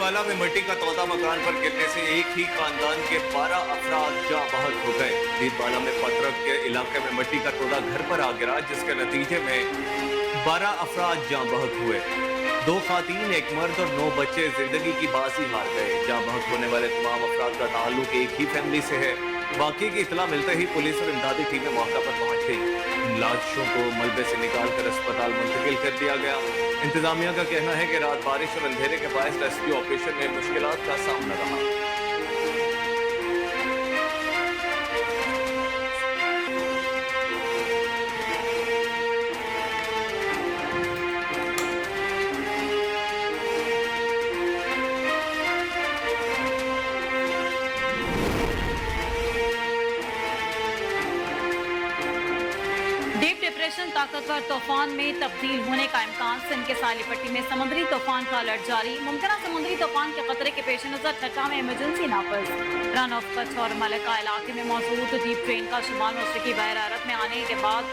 बाला में मिट्टी का तौदा मकान पर गिरने से एक ही खानदान के 12 अफराद जाँ बहक हो गए। बीरबाला में पत्रक के इलाके में मिट्टी का तौदा घर पर आ गिरा, जिसके नतीजे में 12 अफराद जाँ बहक हुए। 2 खातीन, 1 मर्द और 9 बच्चे जिंदगी की बाजी हार गए। जाँ बहक होने वाले तमाम अफराद का ताल्लुक एक ही फैमिली से है। वाकई की इत्तला मिलते ही पुलिस और इमदादी टीमें मौका पर पहुंच गई। लाशों को मलबे से निकालकर अस्पताल मुंतकिल कर दिया गया। इंतजामिया का कहना है कि रात बारिश और अंधेरे के बायस रेस्क्यू ऑपरेशन में मुश्किलात का सामना रहा। डीप डिप्रेशन ताकतवर तूफान में तब्दील होने का इम्कान। सिंध के साली पट्टी में समुद्री तूफान का अलर्ट जारी। मुमकिन समुद्री तूफान के खतरे के पेश नजर ठट्टा में इमरजेंसी नाफज। रन ऑफ कच्छ और मलका इलाके में मौजूद डीप ट्रेन का शुमाल मशरकी बहर अरब में आने के बाद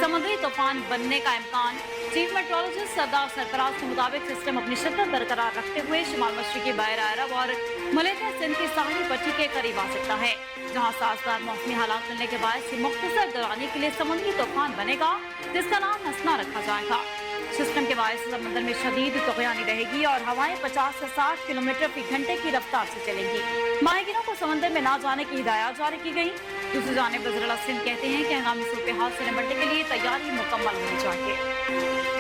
समुद्री तूफान बनने का इम्कान। चीफ मेट्रोलॉजिस्ट सरदार सरफराज के मुताबिक सिस्टम अपनी शिद्दत बरकरार रखते हुए शुमाल मशरकी बहर अरब और मलेशिया सिंध की साहली पट्टी के करीब आ सकता है, जहां साजगार मौसमी हालात मिलने के बाद मुख्तसर दौरानी के लिए समुद्री तूफान बनेगा, जिसका नाम हंसना रखा जाएगा। सिस्टम के बायस समंदर में शदीद तुग़यानी रहेगी और हवाएं 50 से 60 किलोमीटर फी घंटे की रफ्तार से चलेंगी। माहिरीनों को समंदर में ना जाने की हिदायत जारी की गई। दूसरी जानिब वज़ीर सिंध कहते हैं कि हंगामी सूरत हाल से निपटने के लिए तैयारी मुकम्मल होनी चाहिए।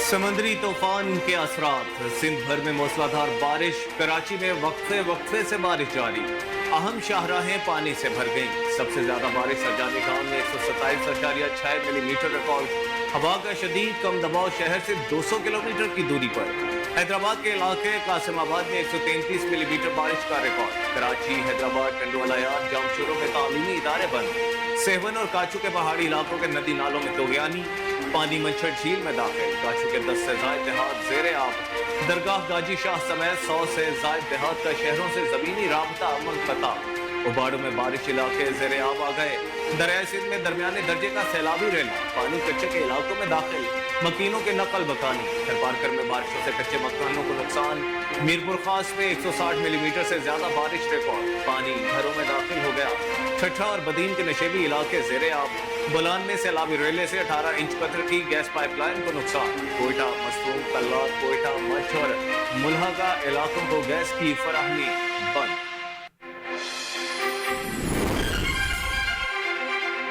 समंदरी तूफान के असरात। सिंध भर में मूसलाधार बारिश। कराची में वक्फे से बारिश जारी। अहम शाहराहें पानी से भर गईं। सबसे ज्यादा बारिश सरजानी गांव में 127.6 मिलीमीटर रिकॉर्ड। हवा का शदीद कम दबाव शहर से 200 किलोमीटर की दूरी पर। हैदराबाद के इलाके कासिमाबाद में 133 मिलीमीटर बारिश का रिकॉर्ड। कराची, हैदराबाद, टंडवालायात, जामशोरों में तालीमी इदारे बंद। सेवन और काचू के पहाड़ी इलाकों के नदी नालों में तुग़यानी। पानी मंछर झील में दाखिल। काचू के 10 से ज़ायद देहात ज़ेरे आब। दरगाह गाजी शाह समेत 100 से ज़ायद देहात का शहरों से ज़मीनी राबता मुनक़ता। उबाड़ू में बारिश इलाके ज़ेरे आब आ गए। दरियाए सिंध में दरमियाने दर्जे का सैलाबी रेला। पानी कच्चे के इलाकों में दाखिल। मकीनों के नकल बकानी। खरपारकर में बारिशों से कच्चे मकानों को नुकसान। मीरपुर खास में 160 मिलीमीटर से ज्यादा बारिश रिकॉर्ड। पानी घरों में दाखिल हो गया। ठट्ठा और बदीन के नशेबी इलाके ज़ेरे आब। बोलान में सैलाबी रेले से 18 इंच कतर की गैस पाइपलाइन को नुकसान। कोयटा, मस्तूम, कल्लार, कोयटा, मच्छ और मुल्हका इलाकों को गैस की फराहमी बंद।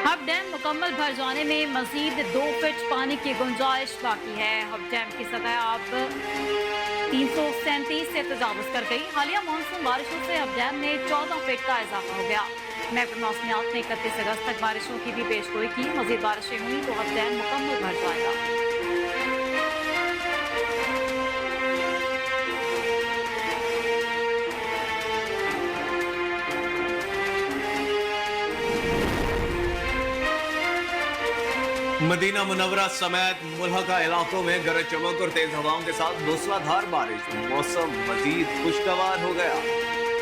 हब डैम मुकम्मल भर जाने में मजीद 2 फीट पानी की गुंजाइश बाकी है। हब डैम की सतह अब 337 से तजावुज कर गई। हालिया मानसून बारिशों से हब डैम में 14 फीट का इजाफा हो गया। महकमा मौसमियात ने 31 अगस्त तक बारिशों की भी पेशगोई की। मजीद बारिशें हुई तो हब डैम मुकम्मल भर जाएगा। मदीना मुनव्वरा समेत मुल्हका इलाकों में गरज चमक और तेज हवाओं के साथ मूसलाधार बारिश। मौसम मजीद खुशगवार हो गया।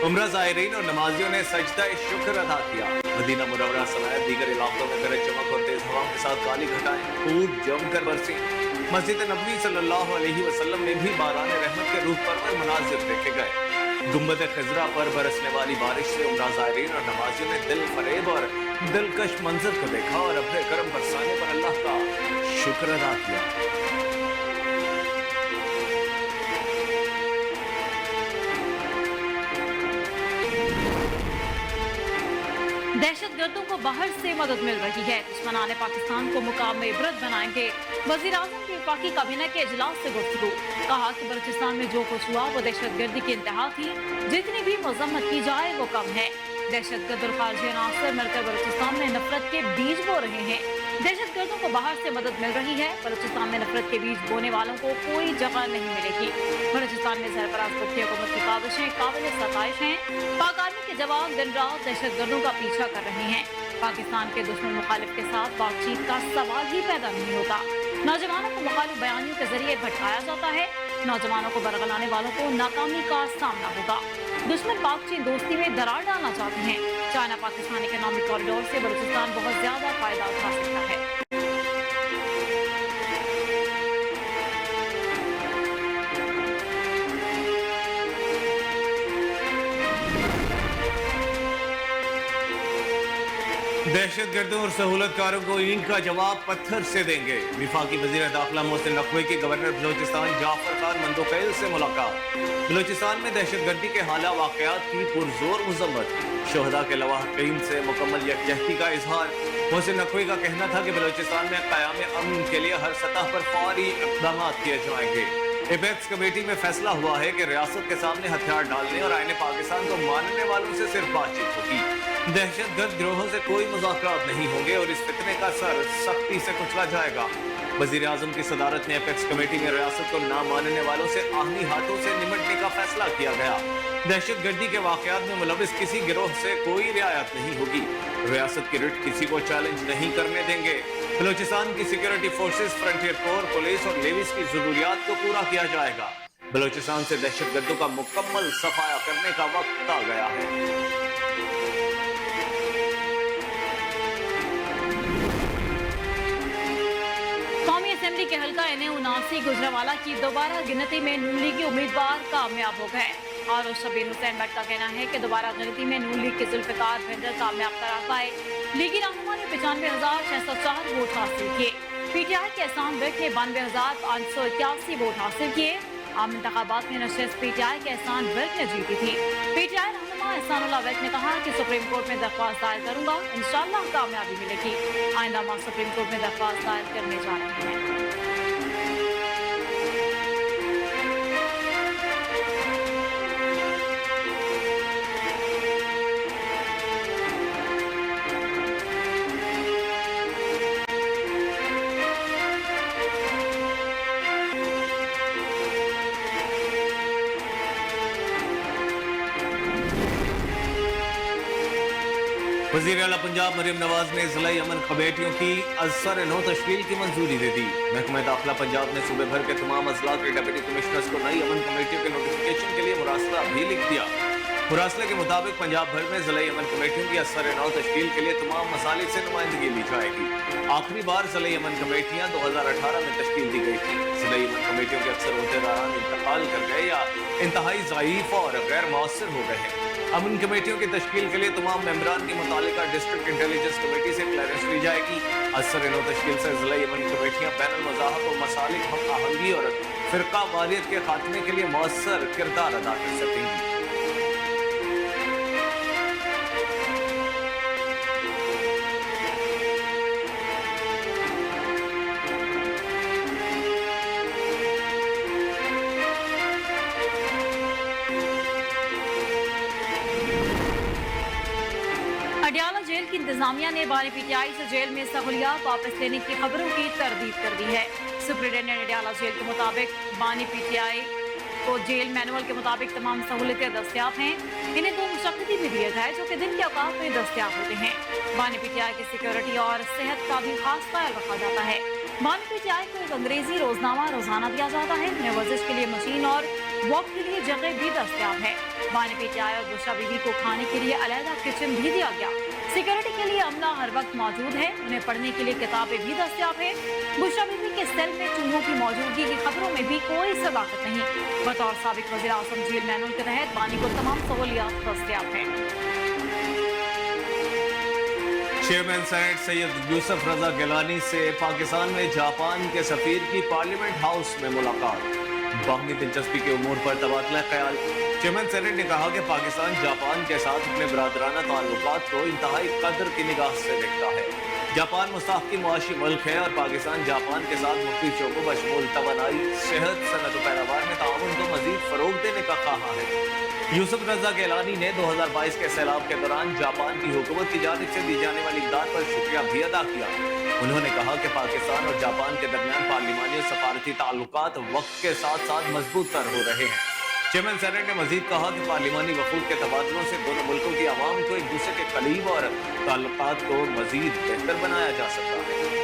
उम्रा ज़ायरीन और नमाजियों ने सजदा शुक्र अदा किया। मदीना मुनव्वरा समेत दीगर इलाकों में गरज चमक और तेज हवाओं के साथ काली घटाएं खूब जमकर बरसी। मस्जिद नबवी सल्लल्लाहु अलैहि वसल्लम में भी बारान रहमत के रूह परवर मनाजिर देखे गए। गुंबद खजरा पर बरसने वाली बारिश से उम्रा ज़ायरीन और नमाजियों ने दिल फरेब और दिलकश मंजर को देखा और अपने करम बरसाने पर अल्लाह का शुक्र अदा किया। दहशतगर्दों को बाहर से मदद मिल रही है। दुश्मनाने पाकिस्तान को मुकाम में इबरत बनाएंगे। वज़ीर आज़म की वफाकी काबीना के इजलास से गुफ्तगू। कहा कि बलूचिस्तान में जो कुछ हुआ वो दहशतगर्दी की इंतहा थी। जितनी भी मजम्मत की जाए वो कम है। दहशतगर्द और खारजी अनासर मिलकर बलूचिस्तान में नफरत के बीज बो रहे हैं। दहशतगर्दों को बाहर से मदद मिल रही है। बलूचिस्तान में नफरत के बीज बोने वालों को कोई जगह नहीं मिलेगी। बलूचिस्तान में सरफराज भुट्टो हुकूमत की काविशें काबिल सताइश हैं। पाक आर्मी के जवान दिन रात दहशतगर्दों का पीछा कर रहे हैं। पाकिस्तान के दुश्मन मुखालिफ के साथ बातचीत का सवाल ही पैदा नहीं होता। नौजवानों को मुखालिफ बयानियों के जरिए भटकाया जाता है। नौजवानों को बरगलाने वालों को नाकामी का सामना होगा। दुश्मन पाक चीन दोस्ती में दरार डालना चाहते हैं। चाइना पाकिस्तान इकोनॉमिक कॉरिडोर से बलूचिस्तान बहुत ज्यादा फायदा उठा सकता है। दहशतगर्दों और सहूलतकारों को ईंट का जवाब पत्थर से देंगे। वफाकी वजीर दाखिला मोहसिन नकवी की गवर्नर बलोचिस्तान जाफर खान मंदोकैल से मुलाकात। बलोचिस्तान में दहशतगर्दी के हाला वाकयात की पुरजोर मजम्मत। शोहदा के लवाहकीन से मुकम्मल यकजहती का इजहार। मोहसिन नकवी का कहना था कि बलोचिस्तान में क़याम अमन के लिए हर सतह पर फौरी इक़दाम किए जाएंगे। एपेक्स कमेटी में फैसला हुआ है कि रियासत के सामने हथियार डालने और आईने पाकिस्तान को मानने वालों से सिर्फ बातचीत होगी। दहशतगर्द गिरोहों से कोई मुज़ाकरात नहीं होंगे और इस फितने का सर सख्ती से कुचला जाएगा। वजीर आजम की सदारत में एपेक्स कमेटी में रियासत को ना मानने वालों से आहनी हाथों से निमटने का फैसला किया गया। दहशतगर्दी के वाकयात में मुलविस किसी गिरोह से कोई रियायत नहीं होगी। रियासत की रिट किसी को चैलेंज नहीं करने देंगे। बलोचिस्तान की security forces, frontier core, police और लेविस की जरूरियात को पूरा किया जाएगा। बलोचिस्तान से दहशतगर्दों का मुकम्मल सफाया करने का वक्त आ गया है। कौमी असेंबली के हल्का NA-79 गुजरावाला की दोबारा गिनती में नून लीगी उम्मीदवार कामयाब हो गए। और शबीर हुसैन भट्ट का कहना है कि दोबारा गिनती में नून लीग के जुल्फिकार भेंडर कामयाब करार पाए। लीगी रहनुमा ने 95,604 वोट हासिल किए। PTI के एहसान बेग ने 92,581 वोट हासिल किए। आम इंतखाबात में नशिस्त PTI के एहसान बेग ने जीती थी। PTI रहनुमा एहसानुल्लाह बेग ने कहा कि सुप्रीम कोर्ट में दरख्वास्त दायर करूंगा, इंशाअल्लाह कामयाबी मिलेगी। आइंदा माह सुप्रीम कोर्ट में दरख्वास्त दायर करने जा रहे हैं। वज़ीर आला पंजाब मरियम नवाज ने ज़िला अमन कमेटियों की असर नो तश्कील की मंजूरी दे दी। महकमा दाखिला पंजाब ने सूबे भर के तमाम अजला के डिप्टी कमिश्नर्स को नई अमन कमेटियों के नोटिफिकेशन के लिए मुरासला भी लिख दिया। मुरासले के मुताबिक पंजाब भर में ज़िला अमन कमेटियों की असर नौ तश्कील के लिए तमाम मसालिक से नुमाइंदगी ली जाएगी। आखिरी बार ज़िला अमन कमेटियाँ 2018 में तश्कील दी गई थी। ज़िला अमन कमेटियों के अक्सर अहदेदारान इंतकाल कर गए या इंतहाई ज़ईफ और गैर मौसर हो गए हैं। अमन कमेटियों की तश्कील के लिए तमाम मेंबरान की मुतालिका डिस्ट्रिक्ट इंटेलिजेंस कमेटी से क्लियरेंस ली जाएगी। असर नो तश्कील से ज़िला अमन कमेटियाँ बैन मज़ाहब और मसालिक हम आहंगी और फ़िरका वारियत के खात्मे के लिए मौसर किरदार अदा कर सकेंगी। अडियाला जेल की इंतजामिया ने बानी PTI से जेल में सहूलियात वापस लेने की खबरों की तरदीद कर दी है। सुप्रिंटेंडेंट अडियाला जेल के मुताबिक बानी PTI को जेल मैनुअल के मुताबिक तमाम सहूलतें दस्तियाब हैं। इन्हें 2 मुशक्कती भी दिए गए जो कि दिन के औकात में दस्तियाब होते हैं। बानी PTI की सिक्योरिटी और सेहत का भी खास ख्याल रखा जाता है। बानी PTI को एक अंग्रेजी रोजनामा रोजाना दिया जाता है। उन्हें वर्जिश के लिए मशीन और वॉक के लिए जगह भी दस्तियाब है। बानी PTI और बुशरा बीबी को खाने के लिए अलहदा किचन भी दिया गया। सिक्योरिटी के लिए अमला हर वक्त मौजूद है। उन्हें पढ़ने के लिए किताबें भी दस्तियाब है। बुशरा बीबी के सेल में चूहों की मौजूदगी की खबरों में भी कोई सदाकत नहीं। बतौर साबिक वज़ीर आज़म जेल मैनुअल के तहत बानी को तमाम सहूलियात दस्तियाब है। चेयरमैन सेनेट सैयद यूसुफ रजा गिलानी से पाकिस्तान में जापान के सफीर की पार्लियामेंट हाउस में मुलाकात। बाहमी दिलचस्पी के उमूर पर तबादला ख्याल। चेयरमैन सेनेट ने कहा कि पाकिस्तान जापान के साथ अपने बरादराना ताल्लुकात को इंतहाई कदर की निगाह से देखता है। जापान मुस्तहक़ी मुआशी मुल्क है और पाकिस्तान जापान के साथ मुख्तलिफ शोबों बशमूल तवानाई, सेहत, सनअत व पैदावार में ताउन को मज़ीद फ़रोग़ देने का ख्वाह है। यूसुफ रजा गिलानी ने 2022 के सैलाब के दौरान जापान की हुकूमत की जानिब से दी जाने वाली इमदाद पर शुक्रिया भी अदा किया। उन्होंने कहा कि पाकिस्तान और जापान के दरमियान पार्लिमानी और सफारती ताल्लुकात वक्त के साथ साथ मजबूत तर हो रहे हैं। चेयरमैन सेनेट ने मजीद कहा कि पार्लिमानी वफूद के तबादलों से दोनों मुल्कों की आवाम को एक दूसरे के करीब और ताल्लुकात को मजीद बेहतर बनाया जा सकता है।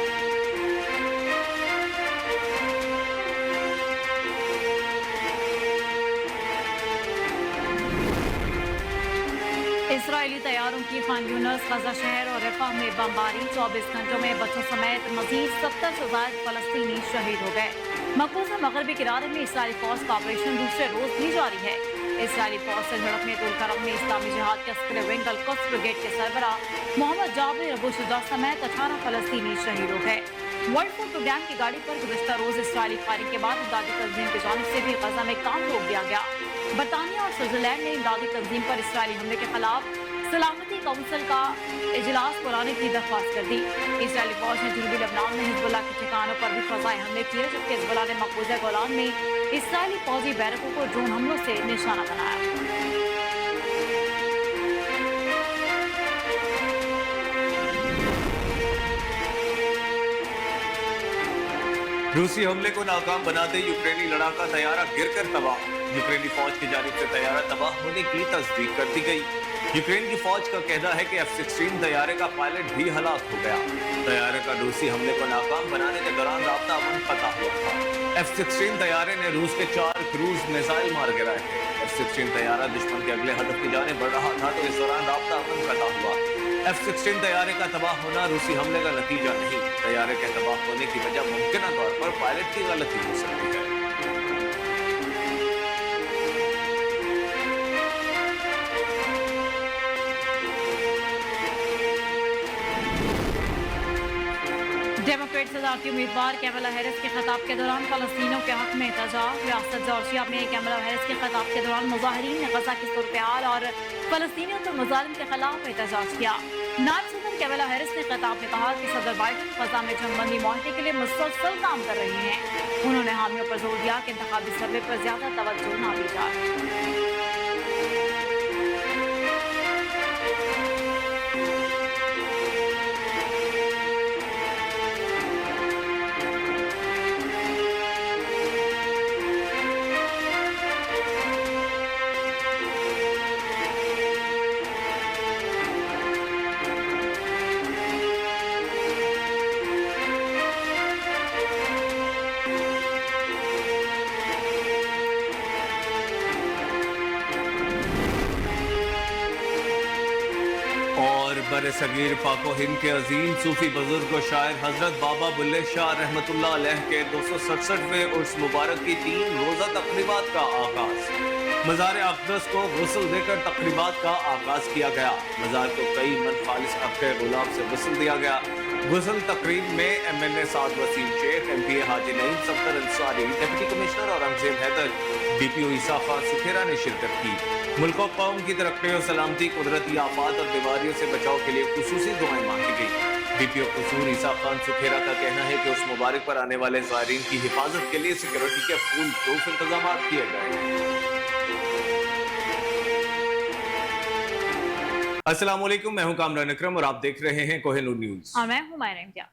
इसराइली तैयारों की खान यूनस, गजा शहर और रफा में बमबारी। 24 घंटों में बच्चों समेत मजीद 70 से ज्यादा फलस्तीनी शहीद हो गए। मकबूजा मगरबी किनारे में इसराइली फौज का ऑपरेशन दूसरे रोज भी जारी है। इसराइली फौज से झड़प में तुलकरम में इस्लामी जिहाद के अस्करे विंग अल-कुद्स ब्रिगेड के सरबरा मोहम्मद जाबिर अबू शुजा समेत 18 फलस्तीनी शहीद हो गए। वर्ल्ड फूड प्रोग्राम की गाड़ी पर गुज़िश्ता रोज इसराइली फायरिंग के बाद इमदादी तंजीम की जानिब से भी गजा में काम रोक दिया गया। बरतानिया और स्विट्जरलैंड ने इमदादी तंजीम पर इसराइली हमले के खिलाफ सलामती काउंसिल का इजलास बुलाने की दरख्वास्त कर दी। इसराइली फौज ने जनूबी लबनान में हिजबुल्लाह के ठिकानों पर भी फजाई हमले किए, जबकि हिजबुल्लाह ने मकबूजा गोलान में इसराइली फौजी बैरकों को ड्रोन हमलों से निशाना बनाया। रूसी हमले को नाकाम बनाते यूक्रेनी लड़ाका तैयारा गिरकर तबाह। यूक्रेनी फौज की जानिब से तैयारा तबाह होने की तस्दीक कर दी गई। यूक्रेन की फौज का कहना है कि F-16 तैयारे का पायलट भी हलाक हो गया। तैयारे का रूसी हमले को नाकाम बनाने के दौरान राब्ता अमन कता हुआ था। F-16 तैयारे ने रूस के 4 क्रूज मिसाइल मार गिराए थे। F-16 तैयारा दुश्मन के अगले हदफ की जाने बढ़ रहा था तो इस दौरान राब्ता अमन कता हुआ। F-16 तैयारे का तबाह होना रूसी हमले का नतीजा नहीं। तैयारे के तबाह होने की वजह मुमकिन तौर पर पायलट की गलती हो सकती है। डेमोक्रेट सदारती उम्मीदवार कैमला हैरिस के खिताब के दौरान फलस्तीनियों के हक में एहतजाज। रियासत जॉर्जिया में कैमला हैरिस के खिताब के दौरान मुजाहिरीन ने गजा की सूरत-ए-हाल और फलस्तीनियों पर मुजालिम के खिलाफ एहतजाज किया। नायब सदर कैमला हैरिस ने खिताब में कहा कि सदर बाइडन गजा में जंगबंदी मुआहदे के लिए मुसलसल काम कर रहे हैं। उन्होंने हामियों पर जोर दिया कि इंतखाबी सर्वे पर ज्यादा तवज्जो न दी जाए। बर सगीर पाको हिंद के अजीम सूफी बुजुर्ग और शायर हजरत बाबा बुल्ले शाह रहमतुल्लाह अलैह के 267वें उर्स मुबारक की 3 रोजा तकरीबात का आगाज। मज़ार अक़दस को गुस्ल देकर तकरीबात का आगाज किया गया। मज़ार को कई मन खालिस अक़े गुलाब से गुस्ल दिया गया। गुस्ल तकरीब में MNA Saad Waseem Sheikh, MPA Haji Naeem Saftar Ansari, deputy commissioner Aurangzeb Haider, DPO Isa Khan Sukhera ने शिरकत की। मुल्क और कौम की तरक्की और सलामती, कुदरती आफात और बीमारियों से बचाव के लिए खुसूसी दुआएं मांगी गई। DPO कसूर ईसा खान सुखेरा का कहना है कि उस मुबारक पर आने वाले ज़ायरीन की हिफाजत के लिए सिक्योरिटी के फुल प्रूफ इंतजाम किए गए हैं। अस्सलाम वालेकुम, मैं हूं कामरान अकरम और आप देख रहे हैं कोहिनूर न्यूज। और मैं हूं मायरा इम्तियाज।